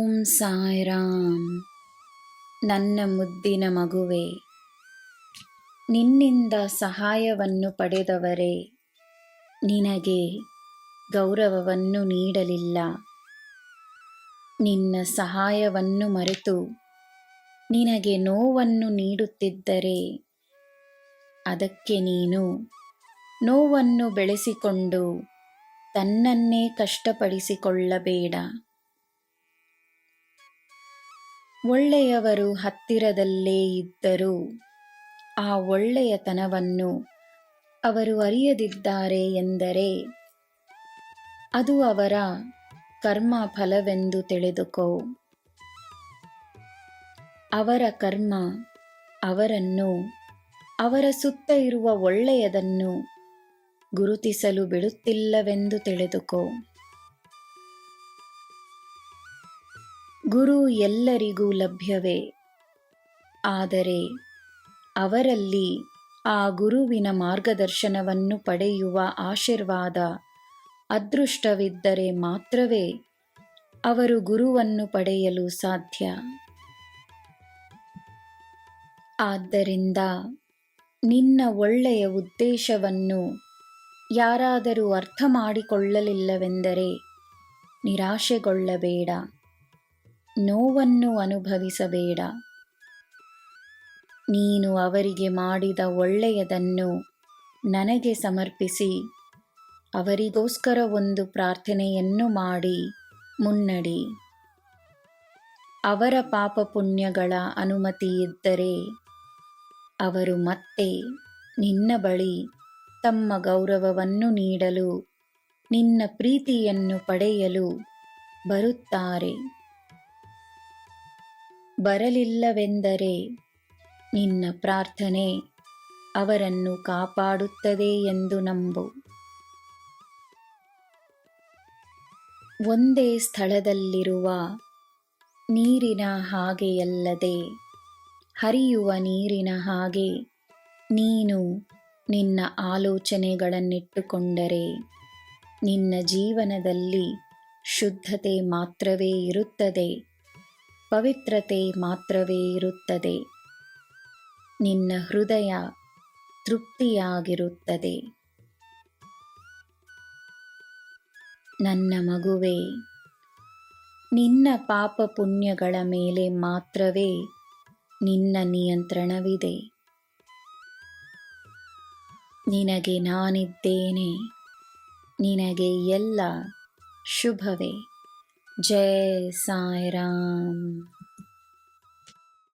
ಓಂ ಸಾಯಿರಾಮ್. ನನ್ನ ಮುದ್ದಿನ ಮಗುವೆ, ನಿನ್ನಿಂದ ಸಹಾಯವನ್ನು ಪಡೆದವರೇ ನಿನಗೆ ಗೌರವವನ್ನು ನೀಡಲಿಲ್ಲ. ನಿನ್ನ ಸಹಾಯವನ್ನು ಮರೆತು ನಿನಗೆ ನೋವನ್ನು ನೀಡುತ್ತಿದ್ದರೆ ಅದಕ್ಕೆ ನೀನು ನೋವನ್ನು ಬೆಳೆಸಿಕೊಂಡು ತನ್ನನ್ನೇ ಕಷ್ಟಪಡಿಸಿಕೊಳ್ಳಬೇಡ. ಒಳ್ಳೆಯವರು ಹತ್ತಿರದಲ್ಲೇ ಇದ್ದರೂ ಆ ಒಳ್ಳೆಯತನವನ್ನು ಅವರು ಅರಿಯದಿದ್ದಾರೆ ಎಂದರೆ ಅದು ಅವರ ಕರ್ಮ ಫಲವೆಂದು ತಿಳಿದುಕೋ. ಅವರ ಕರ್ಮ ಅವರನ್ನು ಅವರ ಸುತ್ತ ಇರುವ ಒಳ್ಳೆಯದನ್ನು ಗುರುತಿಸಲು ಬಿಡುತ್ತಿಲ್ಲವೆಂದು ತಿಳಿದುಕೋ. ಗುರು ಎಲ್ಲರಿಗೂ ಲಭ್ಯವೇ, ಆದರೆ ಅವರಲ್ಲಿ ಆ ಗುರುವಿನ ಮಾರ್ಗದರ್ಶನವನ್ನು ಪಡೆಯುವ ಆಶೀರ್ವಾದ ಅದೃಷ್ಟವಿದ್ದರೆ ಮಾತ್ರವೇ ಅವರು ಗುರುವನ್ನು ಪಡೆಯಲು ಸಾಧ್ಯ. ಆದ್ದರಿಂದ ನಿನ್ನ ಒಳ್ಳೆಯ ಉದ್ದೇಶವನ್ನು ಯಾರಾದರೂ ಅರ್ಥ ಮಾಡಿಕೊಳ್ಳಲಿಲ್ಲವೆಂದರೆ ನಿರಾಶೆಗೊಳ್ಳಬೇಡ, ನೋವನ್ನು ಅನುಭವಿಸಬೇಡ. ನೀನು ಅವರಿಗೆ ಮಾಡಿದ ಒಳ್ಳೆಯದನ್ನು ನನಗೆ ಸಮರ್ಪಿಸಿ ಅವರಿಗೋಸ್ಕರ ಒಂದು ಪ್ರಾರ್ಥನೆಯನ್ನು ಮಾಡಿ ಮುನ್ನಡಿ. ಅವರ ಪಾಪ ಪುಣ್ಯಗಳ ಅನುಮತಿಯಿದ್ದರೆ ಅವರು ಮತ್ತೆ ನಿನ್ನ ಬಳಿ ತಮ್ಮ ಗೌರವವನ್ನು ನೀಡಲು, ನಿನ್ನ ಪ್ರೀತಿಯನ್ನು ಪಡೆಯಲು ಬರುತ್ತಾರೆ. ಬರಲಿಲ್ಲವೆಂದರೆ ನಿನ್ನ ಪ್ರಾರ್ಥನೆ ಅವರನ್ನು ಕಾಪಾಡುತ್ತದೆ ಎಂದು ನಂಬು. ಒಂದೇ ಸ್ಥಳದಲ್ಲಿರುವ ನೀರಿನ ಹಾಗೆಯಲ್ಲದೆ ಹರಿಯುವ ನೀರಿನ ಹಾಗೆ ನೀನು ನಿನ್ನ ಆಲೋಚನೆಗಳನ್ನಿಟ್ಟುಕೊಂಡರೆ ನಿನ್ನ ಜೀವನದಲ್ಲಿ ಶುದ್ಧತೆ ಮಾತ್ರವೇ ಇರುತ್ತದೆ, ಪವಿತ್ರತೆ ಮಾತ್ರವೇ ಇರುತ್ತದೆ. ನಿನ್ನ ಹೃದಯ ತೃಪ್ತಿಯಾಗಿರುತ್ತದೆ. ನನ್ನ ಮಗುವೇ, ನಿನ್ನ ಪಾಪ ಪುಣ್ಯಗಳ ಮೇಲೆ ಮಾತ್ರವೇ ನಿನ್ನ ನಿಯಂತ್ರಣವಿದೆ. ನಿನಗೆ ನಾನಿದ್ದೇನೆ. ನಿನಗೆ ಎಲ್ಲ ಶುಭವೇ. ಜೈ ಸಾಯಿರಾಮ್.